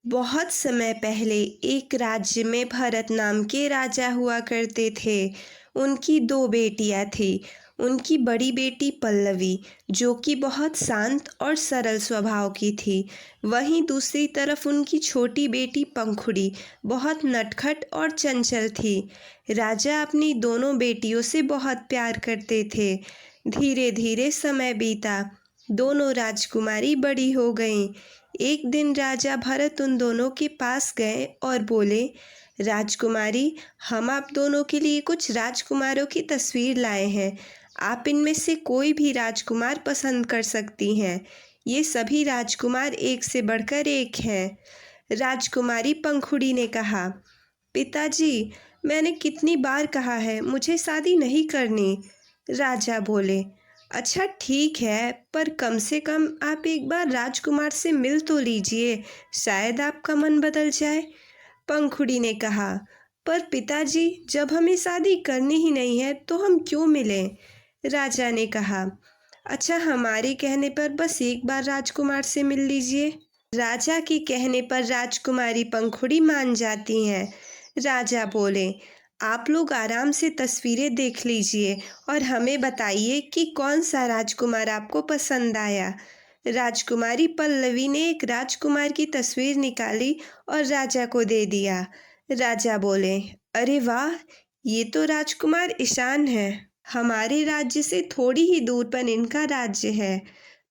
बहुत समय पहले एक राज्य में भरत नाम के राजा हुआ करते थे। उनकी दो बेटियां थी। उनकी बड़ी बेटी पल्लवी, जो कि बहुत शांत और सरल स्वभाव की थी। वहीं दूसरी तरफ उनकी छोटी बेटी पंखुड़ी बहुत नटखट और चंचल थी। राजा अपनी दोनों बेटियों से बहुत प्यार करते थे। धीरे धीरे समय बीता। दोनों राजकुमारी बड़ी हो गईं। एक दिन राजा भरत उन दोनों के पास गए और बोले, राजकुमारी, हम आप दोनों के लिए कुछ राजकुमारों की तस्वीर लाए हैं। आप इनमें से कोई भी राजकुमार पसंद कर सकती हैं। ये सभी राजकुमार एक से बढ़कर एक हैं। राजकुमारी पंखुड़ी ने कहा, पिताजी, मैंने कितनी बार कहा है मुझे शादी नहीं करनी। राजा बोले, अच्छा ठीक है, पर कम से कम आप एक बार राजकुमार से मिल तो लीजिए, शायद आपका मन बदल जाए। पंखुड़ी ने कहा, पर पिताजी, जब हमें शादी करनी ही नहीं है तो हम क्यों मिलें? राजा ने कहा, अच्छा हमारे कहने पर बस एक बार राजकुमार से मिल लीजिए। राजा के कहने पर राजकुमारी पंखुड़ी मान जाती हैं। राजा बोले, आप लोग आराम से तस्वीरें देख लीजिए और हमें बताइए कि कौन सा राजकुमार आपको पसंद आया। राजकुमारी पल्लवी ने एक राजकुमार की तस्वीर निकाली और राजा को दे दिया। राजा बोले, अरे वाह, ये तो राजकुमार ईशान है। हमारे राज्य से थोड़ी ही दूर पर इनका राज्य है।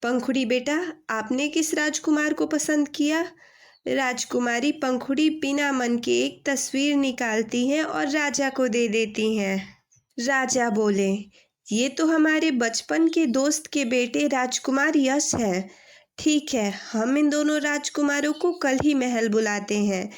पंखुड़ी बेटा, आपने किस राजकुमार को पसंद किया? राजकुमारी पंखुड़ी बिना मन के एक तस्वीर निकालती हैं और राजा को दे देती हैं। राजा बोले, ये तो हमारे बचपन के दोस्त के बेटे राजकुमार यश हैं। ठीक है, हम इन दोनों राजकुमारों को कल ही महल बुलाते हैं।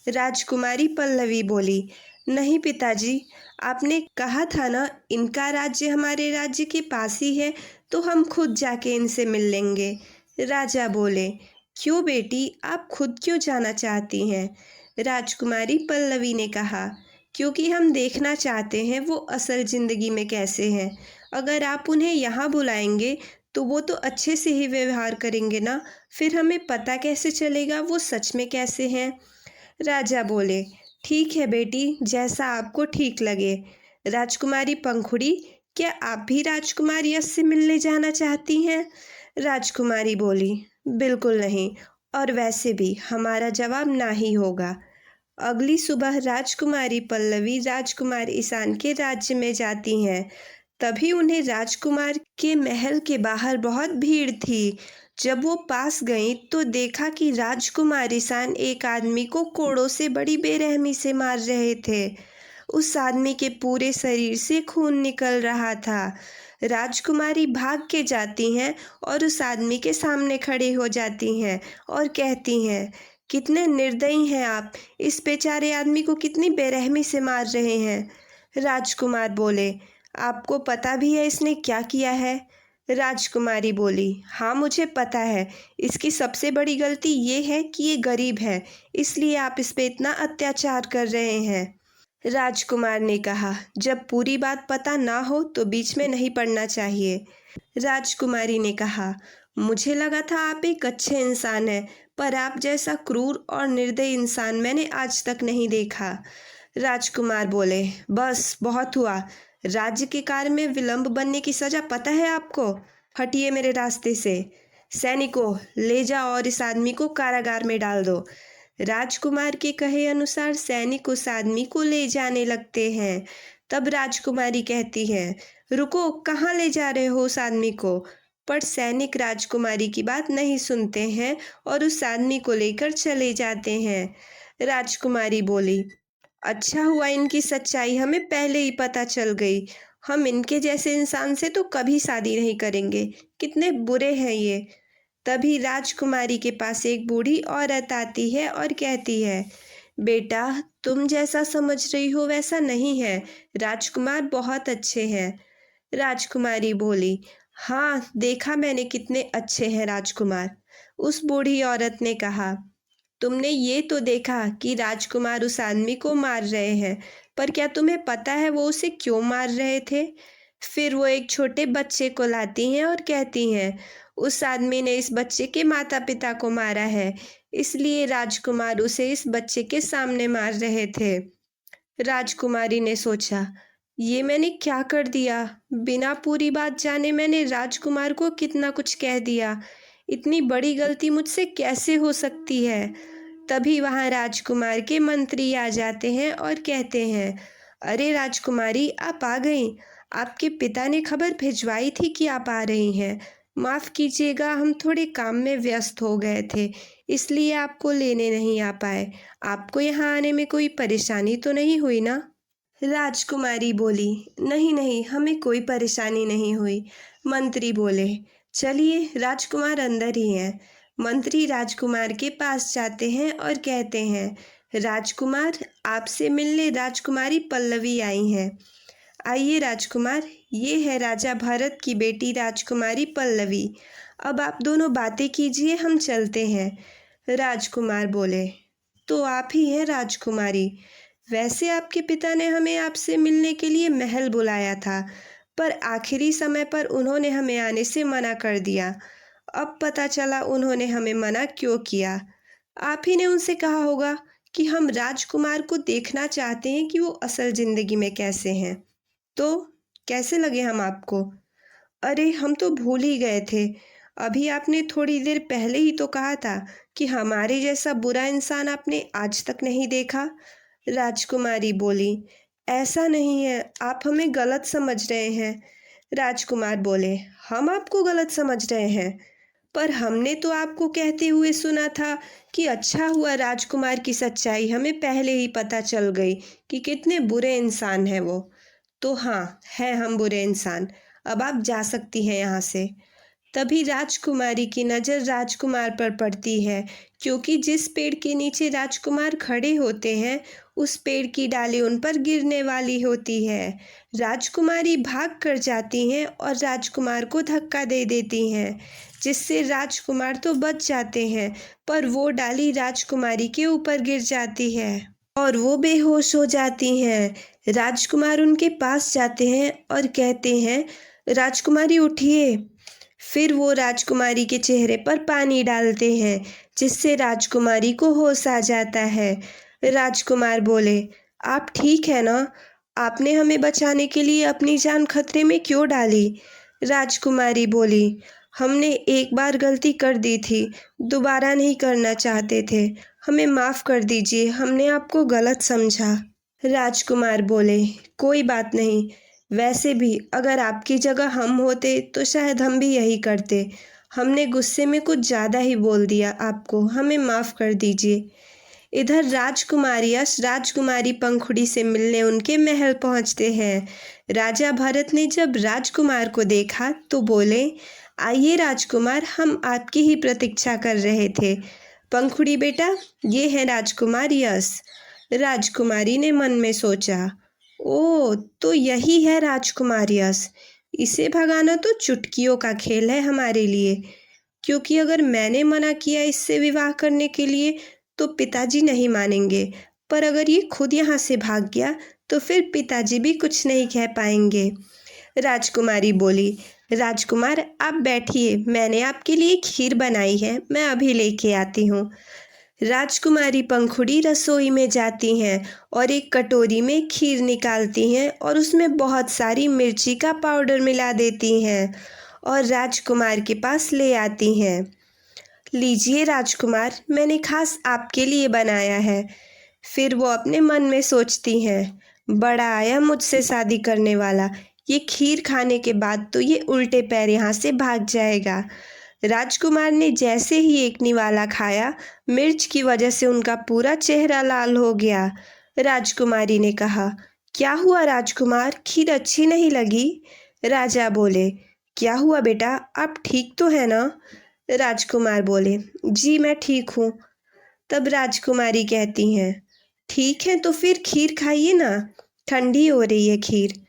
राजकुमारी पल्लवी बोली, नहीं पिताजी, आपने कहा था ना इनका राज्य हमारे राज्य के पास ही है, तो हम खुद जाके इनसे मिल लेंगे। राजा बोले, क्यों बेटी, आप खुद क्यों जाना चाहती हैं? राजकुमारी पल्लवी ने कहा, क्योंकि हम देखना चाहते हैं वो असल ज़िंदगी में कैसे हैं। अगर आप उन्हें यहाँ बुलाएंगे तो वो तो अच्छे से ही व्यवहार करेंगे ना, फिर हमें पता कैसे चलेगा वो सच में कैसे हैं। राजा बोले, ठीक है बेटी, जैसा आपको ठीक लगे। राजकुमारी पंखुड़ी, क्या आप भी राजकुमार यश से मिलने जाना चाहती हैं? राजकुमारी बोली, बिल्कुल नहीं, और वैसे भी हमारा जवाब ना ही होगा। अगली सुबह राजकुमारी पल्लवी राजकुमार ईशान के राज्य में जाती हैं। तभी उन्हें राजकुमार के महल के बाहर बहुत भीड़ थी। जब वो पास गईं तो देखा कि राजकुमार ईशान एक आदमी को कोड़ों से बड़ी बेरहमी से मार रहे थे। उस आदमी के पूरे शरीर से खून निकल रहा था। राजकुमारी भाग के जाती हैं और उस आदमी के सामने खड़े हो जाती हैं और कहती हैं, कितने निर्दयी हैं आप, इस बेचारे आदमी को कितनी बेरहमी से मार रहे हैं। राजकुमार बोले, आपको पता भी है इसने क्या किया है? राजकुमारी बोली, हाँ मुझे पता है। इसकी सबसे बड़ी गलती ये है कि ये गरीब है, इसलिए आप इस पे इतना अत्याचार कर रहे हैं। राजकुमार ने कहा, जब पूरी बात पता ना हो तो बीच में नहीं पड़ना चाहिए। राजकुमारी ने कहा, मुझे लगा था आप एक अच्छे इंसान हैं, पर आप जैसा क्रूर और निर्दयी इंसान मैंने आज तक नहीं देखा। राजकुमार बोले, बस बहुत हुआ। राज्य के कार्य में विलंब बनने की सजा पता है आपको? हटिए मेरे रास्ते से। सैनिकों, ले जाओ और इस आदमी को कारागार में डाल दो। राजकुमार के कहे अनुसार सैनिक उस आदमी को ले जाने लगते हैं। तब राजकुमारी कहती है, रुको, कहाँ ले जा रहे हो उस आदमी को? पर सैनिक राजकुमारी की बात नहीं सुनते हैं और उस आदमी को लेकर चले जाते हैं। राजकुमारी बोली, अच्छा हुआ इनकी सच्चाई हमें पहले ही पता चल गई। हम इनके जैसे इंसान से तो कभी शादी नहीं करेंगे। कितने बुरे हैं ये। तभी राजकुमारी के पास एक बूढ़ी औरत आती है और कहती है, बेटा, तुम जैसा समझ रही हो वैसा नहीं है। राजकुमार बहुत अच्छे हैं। राजकुमारी बोली, हाँ, देखा मैंने कितने अच्छे हैं राजकुमार। उस बूढ़ी औरत ने कहा, तुमने ये तो देखा कि राजकुमार उस आदमी को मार रहे हैं, पर क्या तुम्हें पता है वो उसे क्यों मार रहे थे? फिर वो एक छोटे बच्चे को लाती हैं और कहती हैं, उस आदमी ने इस बच्चे के माता पिता को मारा है, इसलिए राजकुमार उसे इस बच्चे के सामने मार रहे थे। राजकुमारी ने सोचा, ये मैंने क्या कर दिया? बिना पूरी बात जाने मैंने राजकुमार को कितना कुछ कह दिया। इतनी बड़ी गलती मुझसे कैसे हो सकती है? तभी वहाँ राजकुमार के मंत्री आ जाते हैं और कहते हैं, अरे राजकुमारी, आप आ गईं। आपके पिता ने खबर भिजवाई थी कि आप आ रही हैं। माफ़ कीजिएगा, हम थोड़े काम में व्यस्त हो गए थे, इसलिए आपको लेने नहीं आ पाए। आपको यहाँ आने में कोई परेशानी तो नहीं हुई ना? राजकुमारी बोली, नहीं नहीं, हमें कोई परेशानी नहीं हुई। मंत्री बोले, चलिए, राजकुमार अंदर ही हैं। मंत्री राजकुमार के पास जाते हैं और कहते हैं, राजकुमार, आपसे मिलने राजकुमारी पल्लवी आई हैं। आइए राजकुमार, ये है राजा भरत की बेटी राजकुमारी पल्लवी। अब आप दोनों बातें कीजिए, हम चलते हैं। राजकुमार बोले, तो आप ही हैं राजकुमारी। वैसे आपके पिता ने हमें आपसे मिलने के लिए महल बुलाया था, पर आखिरी समय पर उन्होंने हमें आने से मना कर दिया। अब पता चला उन्होंने हमें मना क्यों किया। आप ही ने उनसे कहा होगा कि हम राजकुमार को देखना चाहते हैं कि वो असल ज़िंदगी में कैसे हैं। तो कैसे लगे हम आपको? अरे, हम तो भूल ही गए थे। अभी आपने थोड़ी देर पहले ही तो कहा था कि हमारे जैसा बुरा इंसान आपने आज तक नहीं देखा। राजकुमारी बोली, ऐसा नहीं है, आप हमें गलत समझ रहे हैं। राजकुमार बोले, हम आपको गलत समझ रहे हैं? पर हमने तो आपको कहते हुए सुना था कि अच्छा हुआ राजकुमार की सच्चाई हमें पहले ही पता चल गई कि कितने बुरे इंसान हैं वो। तो हाँ, हैं हम बुरे इंसान। अब आप जा सकती हैं यहाँ से। तभी राजकुमारी की नज़र राजकुमार पर पड़ती है, क्योंकि जिस पेड़ के नीचे राजकुमार खड़े होते हैं, उस पेड़ की डाली उन पर गिरने वाली होती है। राजकुमारी भाग कर जाती हैं और राजकुमार को धक्का दे देती हैं, जिससे राजकुमार तो बच जाते हैं, पर वो डाली राजकुमारी के ऊपर गिर जाती है और वो बेहोश हो जाती हैं। राजकुमार उनके पास जाते हैं और कहते हैं, राजकुमारी उठिए। फिर वो राजकुमारी के चेहरे पर पानी डालते हैं, जिससे राजकुमारी को होश आ जाता है। राजकुमार बोले, आप ठीक है ना? आपने हमें बचाने के लिए अपनी जान खतरे में क्यों डाली? राजकुमारी बोली, हमने एक बार गलती कर दी थी, दोबारा नहीं करना चाहते थे। हमें माफ़ कर दीजिए, हमने आपको गलत समझा। राजकुमार बोले, कोई बात नहीं। वैसे भी अगर आपकी जगह हम होते तो शायद हम भी यही करते। हमने गुस्से में कुछ ज़्यादा ही बोल दिया आपको, हमें माफ़ कर दीजिए। इधर राजकुमार यश राजकुमारी पंखुड़ी से मिलने उनके महल पहुंचते हैं। राजा भरत ने जब राजकुमार को देखा तो बोले, आइए राजकुमार, हम आपकी ही प्रतीक्षा कर रहे थे। पंखुड़ी बेटा, ये है राजकुमार यश। राजकुमारी ने मन में सोचा, ओह, तो यही है राजकुमार यश। इसे भगाना तो चुटकियों का खेल है हमारे लिए, क्योंकि अगर मैंने मना किया इससे विवाह करने के लिए तो पिताजी नहीं मानेंगे, पर अगर ये खुद यहाँ से भाग गया तो फिर पिताजी भी कुछ नहीं कह पाएंगे। राजकुमारी बोली, राजकुमार आप बैठिए, मैंने आपके लिए खीर बनाई है, मैं अभी लेके आती हूँ। राजकुमारी पंखुड़ी रसोई में जाती हैं और एक कटोरी में खीर निकालती हैं और उसमें बहुत सारी मिर्ची का पाउडर मिला देती हैं और राजकुमार के पास ले आती हैं। लीजिए राजकुमार, मैंने खास आपके लिए बनाया है। फिर वो अपने मन में सोचती हैं, बड़ा आया मुझसे शादी करने वाला, ये खीर खाने के बाद तो ये उल्टे पैर यहाँ से भाग जाएगा। राजकुमार ने जैसे ही एक निवाला खाया, मिर्च की वजह से उनका पूरा चेहरा लाल हो गया। राजकुमारी ने कहा, क्या हुआ राजकुमार, खीर अच्छी नहीं लगी? राजा बोले, क्या हुआ बेटा, आप ठीक तो है ना? राजकुमार बोले, जी मैं ठीक हूँ। तब राजकुमारी कहती हैं, ठीक है तो फिर खीर खाइए ना, ठंडी हो रही है खीर।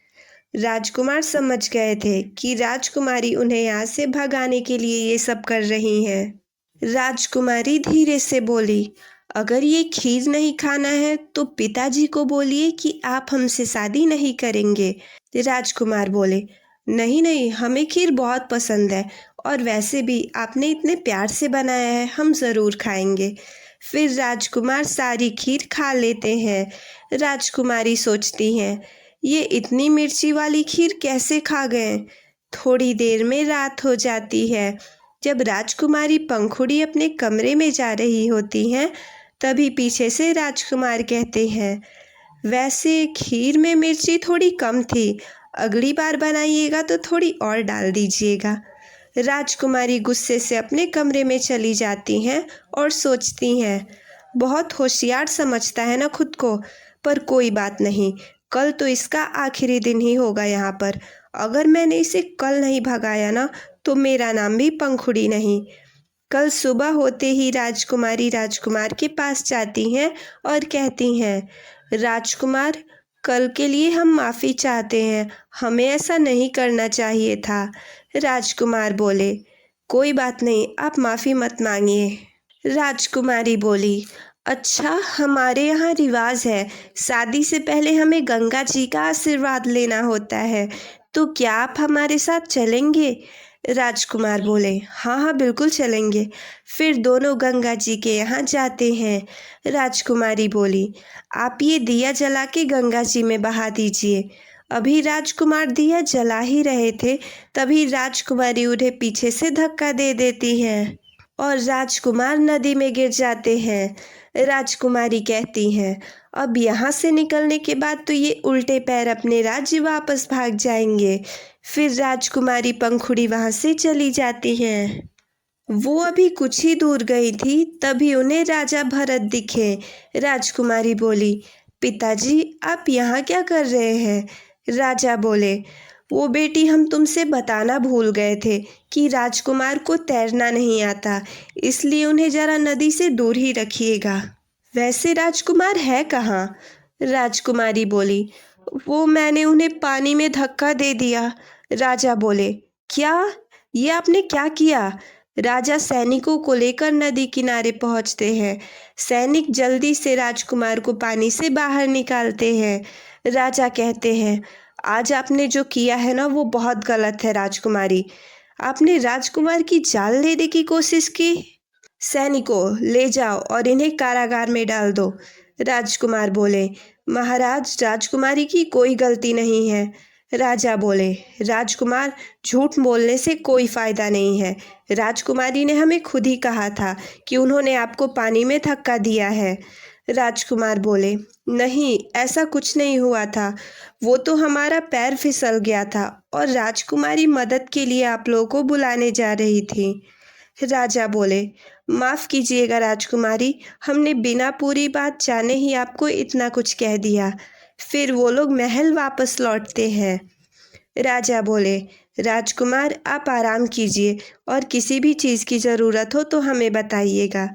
राजकुमार समझ गए थे कि राजकुमारी उन्हें यहाँ से भगाने के लिए ये सब कर रही हैं। राजकुमारी धीरे से बोली, अगर ये खीर नहीं खाना है तो पिताजी को बोलिए कि आप हमसे शादी नहीं करेंगे। राजकुमार बोले, नहीं नहीं, हमें खीर बहुत पसंद है, और वैसे भी आपने इतने प्यार से बनाया है, हम ज़रूर खाएंगे। फिर राजकुमार सारी खीर खा लेते हैं। राजकुमारी सोचती हैं, ये इतनी मिर्ची वाली खीर कैसे खा गए। थोड़ी देर में रात हो जाती है। जब राजकुमारी पंखुड़ी अपने कमरे में जा रही होती हैं, तभी पीछे से राजकुमार कहते हैं, वैसे खीर में मिर्ची थोड़ी कम थी, अगली बार बनाइएगा तो थोड़ी और डाल दीजिएगा। राजकुमारी गुस्से से अपने कमरे में चली जाती हैं और सोचती हैं, बहुत होशियार समझता है ना खुद को, पर कोई बात नहीं, कल तो इसका आखिरी दिन ही होगा यहाँ पर। अगर मैंने इसे कल नहीं भगाया ना, तो मेरा नाम भी पंखुड़ी नहीं। कल सुबह होते ही राजकुमारी राजकुमार के पास जाती हैं और कहती हैं, राजकुमार, कल के लिए हम माफ़ी चाहते हैं, हमें ऐसा नहीं करना चाहिए था। राजकुमार बोले, कोई बात नहीं, आप माफ़ी मत मांगिए। राजकुमारी बोली, अच्छा, हमारे यहाँ रिवाज है, शादी से पहले हमें गंगा जी का आशीर्वाद लेना होता है, तो क्या आप हमारे साथ चलेंगे। राजकुमार बोले, हाँ हाँ बिल्कुल चलेंगे। फिर दोनों गंगा जी के यहाँ जाते हैं। राजकुमारी बोली, आप ये दिया जला के गंगा जी में बहा दीजिए। अभी राजकुमार दिया जला ही रहे थे, तभी राजकुमारी उन्हें पीछे से धक्का दे देती है और राजकुमार नदी में गिर जाते हैं। राजकुमारी कहती हैं, अब यहाँ से निकलने के बाद तो ये उल्टे पैर अपने राज्य वापस भाग जाएंगे। फिर राजकुमारी पंखुड़ी वहाँ से चली जाती हैं। वो अभी कुछ ही दूर गई थी, तभी उन्हें राजा भरत दिखे। राजकुमारी बोली, पिताजी, आप यहाँ क्या कर रहे हैं। राजा बोले, वो बेटी, हम तुमसे बताना भूल गए थे कि राजकुमार को तैरना नहीं आता, इसलिए उन्हें जरा नदी से दूर ही रखिएगा। वैसे राजकुमार है कहाँ। राजकुमारी बोली, वो मैंने उन्हें पानी में धक्का दे दिया। राजा बोले, क्या, ये आपने क्या किया। राजा सैनिकों को लेकर नदी किनारे पहुंचते हैं। सैनिक जल्दी से राजकुमार को पानी से बाहर निकालते हैं। राजा कहते हैं, आज आपने जो किया है ना, वो बहुत गलत है राजकुमारी। आपने राजकुमार की जान लेने की कोशिश की। सैनिकों, ले जाओ और इन्हें कारागार में डाल दो। राजकुमार बोले, महाराज, राजकुमारी की कोई गलती नहीं है। राजा बोले, राजकुमार, झूठ बोलने से कोई फायदा नहीं है। राजकुमारी ने हमें खुद ही कहा था कि उन्होंने आपको पानी में धक्का दिया है। राजकुमार बोले, नहीं, ऐसा कुछ नहीं हुआ था, वो तो हमारा पैर फिसल गया था और राजकुमारी मदद के लिए आप लोगों को बुलाने जा रही थी। राजा बोले, माफ़ कीजिएगा राजकुमारी, हमने बिना पूरी बात जाने ही आपको इतना कुछ कह दिया। फिर वो लोग महल वापस लौटते हैं। राजा बोले, राजकुमार, आप आराम कीजिए और किसी भी चीज़ की ज़रूरत हो तो हमें बताइएगा।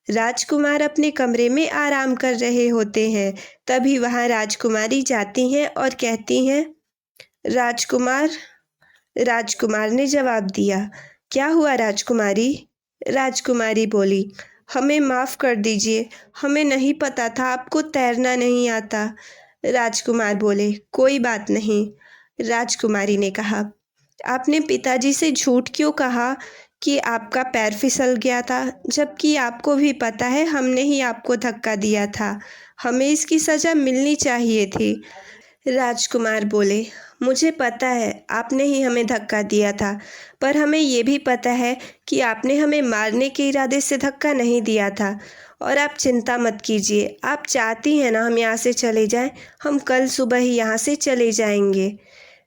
राजकुमार अपने कमरे में आराम कर रहे होते हैं, तभी वहाँ राजकुमारी जाती हैं और कहती हैं, राजकुमार। राजकुमार ने जवाब दिया, क्या हुआ राजकुमारी। राजकुमारी बोली, हमें माफ़ कर दीजिए, हमें नहीं पता था आपको तैरना नहीं आता। राजकुमार बोले, कोई बात नहीं। राजकुमारी ने कहा, आपने पिताजी से झूठ क्यों कहा कि आपका पैर फिसल गया था, जबकि आपको भी पता है हमने ही आपको धक्का दिया था, हमें इसकी सज़ा मिलनी चाहिए थी। राजकुमार बोले, मुझे पता है आपने ही हमें धक्का दिया था, पर हमें ये भी पता है कि आपने हमें मारने के इरादे से धक्का नहीं दिया था। और आप चिंता मत कीजिए, आप चाहती हैं ना हम यहाँ से चले जाएं, हम कल सुबह ही यहाँ से चले जाएंगे।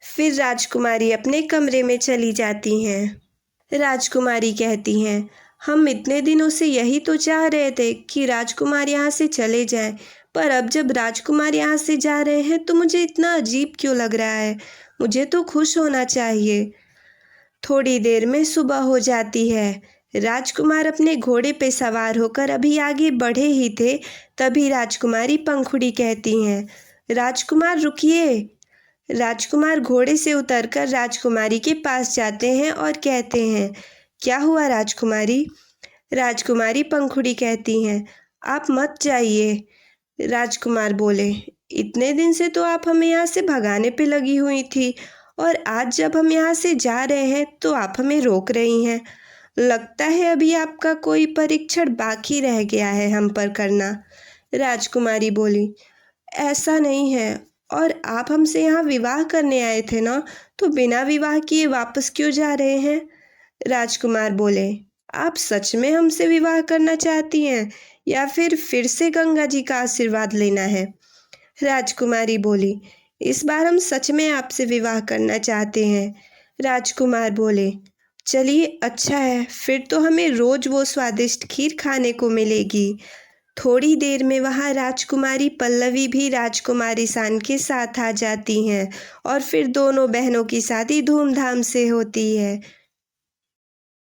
फिर राजकुमारी अपने कमरे में चली जाती हैं। राजकुमारी कहती हैं, हम इतने दिनों से यही तो चाह रहे थे कि राजकुमार यहाँ से चले जाएं, पर अब जब राजकुमार यहाँ से जा रहे हैं तो मुझे इतना अजीब क्यों लग रहा है, मुझे तो खुश होना चाहिए। थोड़ी देर में सुबह हो जाती है। राजकुमार अपने घोड़े पे सवार होकर अभी आगे बढ़े ही थे, तभी राजकुमारी पंखुड़ी कहती हैं, राजकुमार रुकिए। राजकुमार घोड़े से उतरकर राजकुमारी के पास जाते हैं और कहते हैं, क्या हुआ राजकुमारी। राजकुमारी पंखुड़ी कहती हैं, आप मत जाइए। राजकुमार बोले, इतने दिन से तो आप हमें यहाँ से भगाने पे लगी हुई थी, और आज जब हम यहाँ से जा रहे हैं तो आप हमें रोक रही हैं। लगता है अभी आपका कोई परीक्षण बाकी रह गया है हम पर करना। राजकुमारी बोली, ऐसा नहीं है। और आप हमसे यहाँ विवाह करने आए थे ना, तो बिना विवाह किए वापस क्यों जा रहे हैं? राजकुमार बोले, आप सच में हमसे विवाह करना चाहती हैं या फिर से गंगा जी का आशीर्वाद लेना है? राजकुमारी बोली, इस बार हम सच में आपसे विवाह करना चाहते हैं। राजकुमार बोले, चलिए अच्छा है, फिर तो हमें रोज वो स्वादिष्ट खीर खाने को मिलेगी। थोड़ी देर में वहाँ राजकुमारी पल्लवी भी राजकुमारी सान के साथ आ जाती हैं और फिर दोनों बहनों की शादी धूमधाम से होती है।